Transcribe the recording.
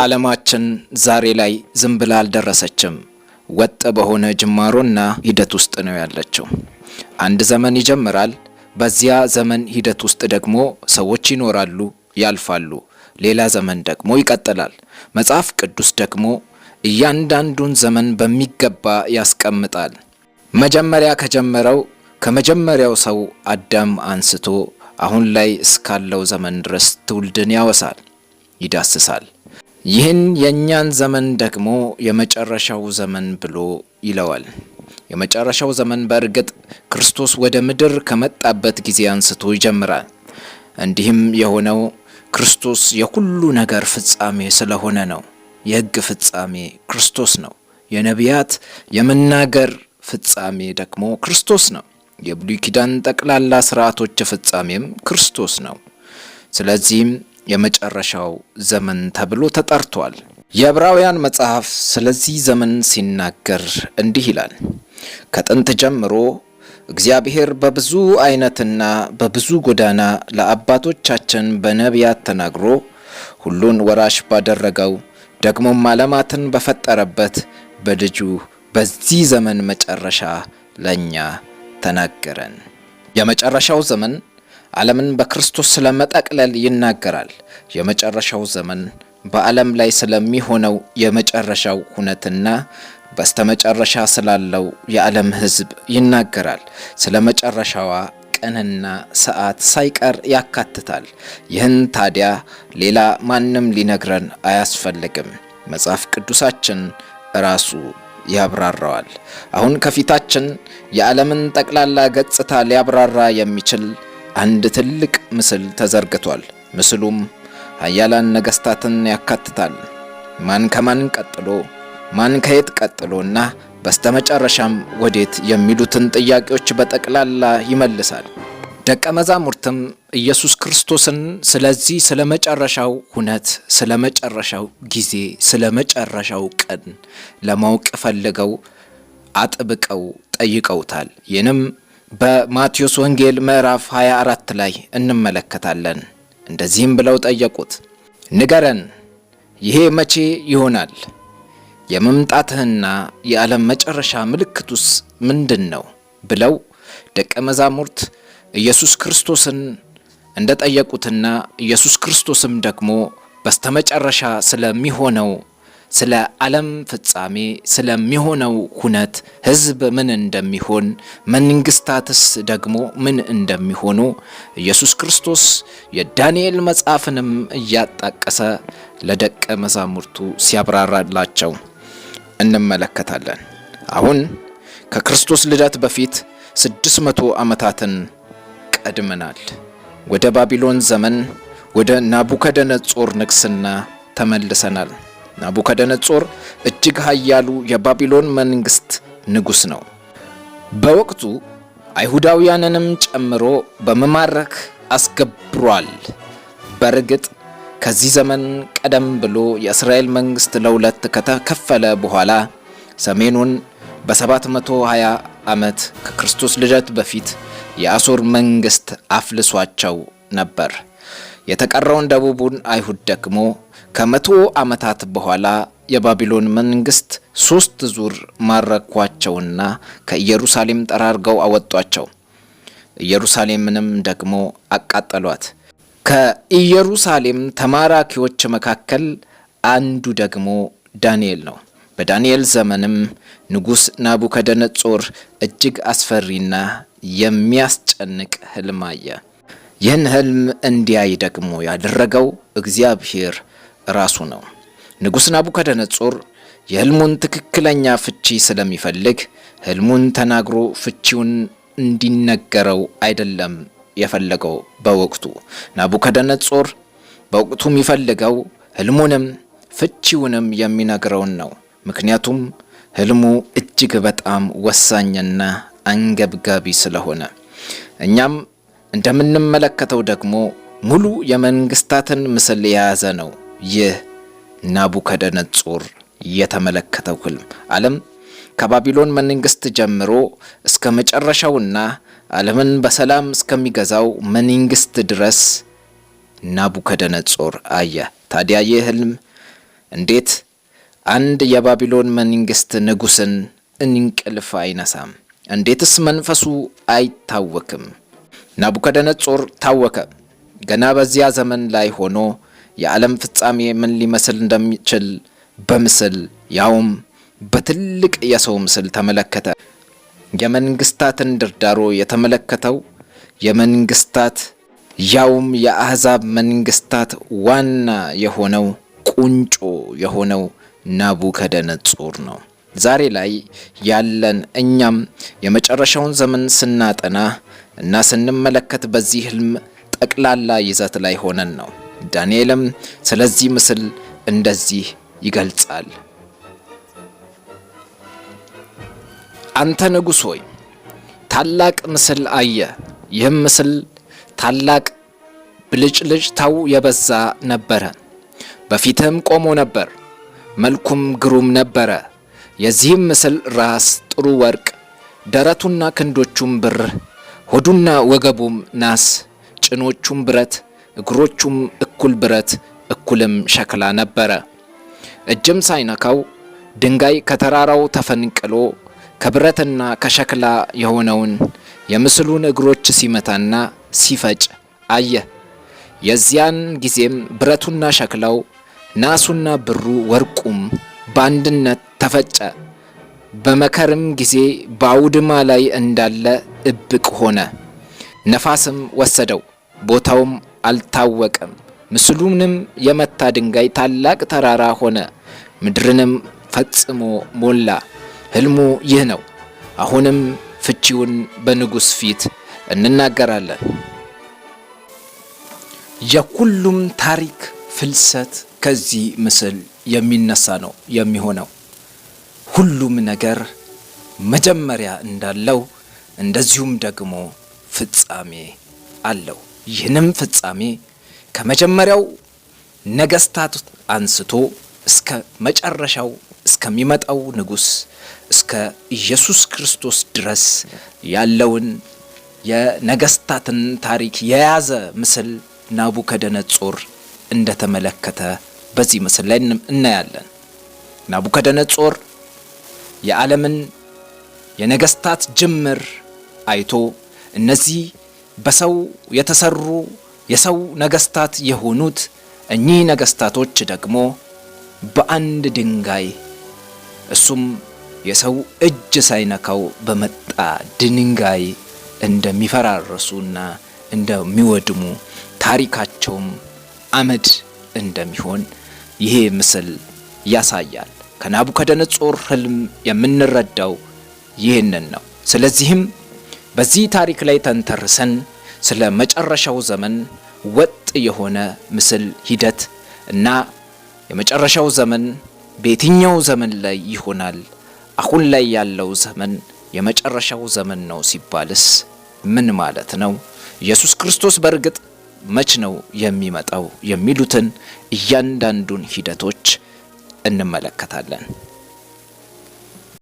ዓለማችን ዛሬ ላይ ዝም ብላ አልደረሰችም። ወጥ በሆነ ጅማሮና ሂደት ውስጥ ነው ያለችው። አንድ ዘመን ይጀምራል። በዚያ ዘመን ሂደት ውስጥ ደግሞ ሰዎች ይኖራሉ፣ ያልፋሉ። ሌላ ዘመን ደግሞ ይቀጥላል። መጽሐፍ ቅዱስ ደግሞ እያንዳንዱን ዘመን በሚገባ ያስቀምጣል። መጀመሪያ ከጀመረው ከመጀመሪያው ሰው አዳም አንስቶ አሁን ላይ እስካለው ዘመን ድረስ ትውልድን ያወሳል፣ ይዳስሳል። ይህን የኛን ዘመን ደግሞ የመጨረሻው ዘመን ብሎ ይለዋል። የመጨረሻው ዘመን በእርግጥ ክርስቶስ ወደ ምድር ከመጣበት ጊዜ አንስቶ ይጀምራል። እንዲህም የሆነው ክርስቶስ የሁሉ ነገር ፍጻሜ ስለሆነ ነው። የሕግ ፍጻሜ ክርስቶስ ነው። የነቢያት የመናገር ፍጻሜ ደግሞ ክርስቶስ ነው። የብሉይ ኪዳን ጠቅላላ ስርዓቶች ፍጻሜም ክርስቶስ ነው። ስለዚህም የመጨረሻው ዘመን ተብሎ ተጠርቷል። የዕብራውያን መጽሐፍ ስለዚህ ዘመን ሲናገር እንዲህ ይላል። ከጥንት ጀምሮ እግዚአብሔር በብዙ አይነትና በብዙ ጎዳና ለአባቶቻችን በነቢያት ተናግሮ ሁሉን ወራሽ ባደረገው ደግሞም ዓለማትን በፈጠረበት በልጁ በዚህ ዘመን መጨረሻ ለኛ ተናገረን። የመጨረሻው ዘመን ዓለምን በክርስቶስ ስለመጠቅለል ይናገራል። የመጨረሻው ዘመን በዓለም ላይ ስለሚሆነው የመጨረሻው ሁነትና በስተመጨረሻ ስላለው የዓለም ሕዝብ ይናገራል። ስለ መጨረሻዋ ቀንና ሰዓት ሳይቀር ያካትታል። ይህን ታዲያ ሌላ ማንም ሊነግረን አያስፈልግም። መጽሐፍ ቅዱሳችን ራሱ ያብራራዋል። አሁን ከፊታችን የዓለምን ጠቅላላ ገጽታ ሊያብራራ የሚችል አንድ ትልቅ ምስል ተዘርግቷል። ምስሉም ኃያላን ነገስታትን ያካትታል። ማን ከማን ቀጥሎ፣ ማን ከየት ቀጥሎና በስተመጨረሻም ወዴት የሚሉትን ጥያቄዎች በጠቅላላ ይመልሳል። ደቀ መዛሙርትም ኢየሱስ ክርስቶስን ስለዚህ ስለመጨረሻው ሁነት፣ ስለመጨረሻው ጊዜ፣ ስለመጨረሻው ቀን ለማወቅ ፈልገው አጥብቀው ጠይቀውታል። ይህንም በማቴዎስ ወንጌል ምዕራፍ 24 ላይ እንመለከታለን። እንደዚህም ብለው ጠየቁት፣ ንገረን፣ ይሄ መቼ ይሆናል? የመምጣትህና የዓለም መጨረሻ ምልክቱስ ምንድን ነው? ብለው ደቀ መዛሙርት ኢየሱስ ክርስቶስን እንደጠየቁትና ኢየሱስ ክርስቶስም ደግሞ በስተመጨረሻ ስለሚሆነው ስለ ዓለም ፍጻሜ ስለሚሆነው ሁነት ሕዝብ ምን እንደሚሆን መንግስታትስ ደግሞ ምን እንደሚሆኑ ኢየሱስ ክርስቶስ የዳንኤል መጽሐፍንም እያጣቀሰ ለደቀ መዛሙርቱ ሲያብራራላቸው እንመለከታለን። አሁን ከክርስቶስ ልደት በፊት 600 ዓመታትን ቀድመናል። ወደ ባቢሎን ዘመን ወደ ናቡከደነጾር ንግስና ተመልሰናል። ናቡከደነጾር እጅግ ኃያሉ የባቢሎን መንግስት ንጉስ ነው። በወቅቱ አይሁዳውያንንም ጨምሮ በመማረክ አስገብሯል። በእርግጥ ከዚህ ዘመን ቀደም ብሎ የእስራኤል መንግስት ለሁለት ከተከፈለ በኋላ ሰሜኑን በ720 ዓመት ከክርስቶስ ልደት በፊት የአሦር መንግስት አፍልሷቸው ነበር። የተቀረውን ደቡቡን አይሁድ ደግሞ ከ100 ዓመታት በኋላ የባቢሎን መንግስት 3 ዙር ማረኳቸውና ከኢየሩሳሌም ጠራርገው አወጧቸው። ኢየሩሳሌምንም ደግሞ አቃጠሏት። ከኢየሩሳሌም ተማራኪዎች መካከል አንዱ ደግሞ ዳንኤል ነው። በዳንኤል ዘመንም ንጉስ ናቡከደነጾር እጅግ አስፈሪና የሚያስጨንቅ ህልም አየ። ይህን ህልም እንዲያይ ደግሞ ያደረገው እግዚአብሔር ራሱ ነው። ንጉስ ናቡከደነጾር የህልሙን ትክክለኛ ፍቺ ስለሚፈልግ ህልሙን ተናግሮ ፍቺውን እንዲነገረው አይደለም የፈለገው። በወቅቱ ናቡከደነጾር በወቅቱ የሚፈልገው ህልሙንም ፍቺውንም የሚነግረውን ነው። ምክንያቱም ህልሙ እጅግ በጣም ወሳኝና አንገብጋቢ ስለሆነ። እኛም እንደምንመለከተው ደግሞ ሙሉ የመንግስታትን ምስል የያዘ ነው። ይህ ናቡከደነጾር የተመለከተው ህልም ዓለም ከባቢሎን መንግስት ጀምሮ እስከ መጨረሻውና ዓለምን በሰላም እስከሚገዛው መንግስት ድረስ ናቡከደነጾር አየ። ታዲያ ይህ ህልም እንዴት አንድ የባቢሎን መንግስት ንጉስን እንቅልፍ አይነሳም? እንዴትስ መንፈሱ አይታወክም? ናቡከደነጾር ታወከ። ገና በዚያ ዘመን ላይ ሆኖ የዓለም ፍጻሜ ምን ሊመስል እንደሚችል በምስል ያውም በትልቅ የሰው ምስል ተመለከተ። የመንግስታትን ድርዳሮ የተመለከተው የመንግስታት ያውም የአሕዛብ መንግስታት ዋና የሆነው ቁንጮ የሆነው ናቡከደነጾር ነው። ዛሬ ላይ ያለን እኛም የመጨረሻውን ዘመን ስናጠና እና ስንመለከት በዚህ ህልም ጠቅላላ ይዘት ላይ ሆነን ነው። ዳንኤልም ስለዚህ ምስል እንደዚህ ይገልጻል። አንተ ንጉሥ ሆይ ታላቅ ምስል አየ። ይህም ምስል ታላቅ ብልጭልጭታው የበዛ ነበረ። በፊትም ቆሞ ነበር፣ መልኩም ግሩም ነበረ። የዚህም ምስል ራስ ጥሩ ወርቅ፣ ደረቱና ክንዶቹም ብር፣ ሆዱና ወገቡም ናስ፣ ጭኖቹም ብረት፣ እግሮቹም እኩል ብረት እኩልም ሸክላ ነበረ። እጅም ሳይነካው ድንጋይ ከተራራው ተፈንቅሎ ከብረትና ከሸክላ የሆነውን የምስሉን እግሮች ሲመታና ሲፈጭ አየ። የዚያን ጊዜም ብረቱና ሸክላው፣ ናሱና ብሩ፣ ወርቁም በአንድነት ተፈጨ። በመከርም ጊዜ በአውድማ ላይ እንዳለ እብቅ ሆነ። ነፋስም ወሰደው፣ ቦታውም አልታወቀም። ምስሉንም የመታ ድንጋይ ታላቅ ተራራ ሆነ፣ ምድርንም ፈጽሞ ሞላ። ህልሙ ይህ ነው። አሁንም ፍቺውን በንጉሥ ፊት እንናገራለን። የሁሉም ታሪክ ፍልሰት ከዚህ ምስል የሚነሳ ነው የሚሆነው። ሁሉም ነገር መጀመሪያ እንዳለው እንደዚሁም ደግሞ ፍጻሜ አለው። ይህንም ፍጻሜ ከመጀመሪያው ነገስታት አንስቶ እስከ መጨረሻው እስከሚመጣው ንጉሥ እስከ ኢየሱስ ክርስቶስ ድረስ ያለውን የነገስታትን ታሪክ የያዘ ምስል ናቡከደነጾር እንደተመለከተ በዚህ ምስል ላይ እናያለን። ናቡከደነጾር የዓለምን የነገስታት ጅምር አይቶ እነዚህ በሰው የተሰሩ የሰው ነገስታት የሆኑት እኚህ ነገስታቶች ደግሞ በአንድ ድንጋይ እሱም የሰው እጅ ሳይነካው በመጣ ድንጋይ እንደሚፈራረሱና እንደሚወድሙ ታሪካቸውም አመድ እንደሚሆን ይሄ ምስል ያሳያል። ከናቡከደነጾር ህልም የምንረዳው ይህንን ነው። ስለዚህም በዚህ ታሪክ ላይ ተንተርሰን ስለ መጨረሻው ዘመን ወጥ የሆነ ምስል ሂደት እና የመጨረሻው ዘመን በየትኛው ዘመን ላይ ይሆናል፣ አሁን ላይ ያለው ዘመን የመጨረሻው ዘመን ነው ሲባልስ ምን ማለት ነው፣ ኢየሱስ ክርስቶስ በእርግጥ መች ነው የሚመጣው የሚሉትን እያንዳንዱን ሂደቶች እንመለከታለን።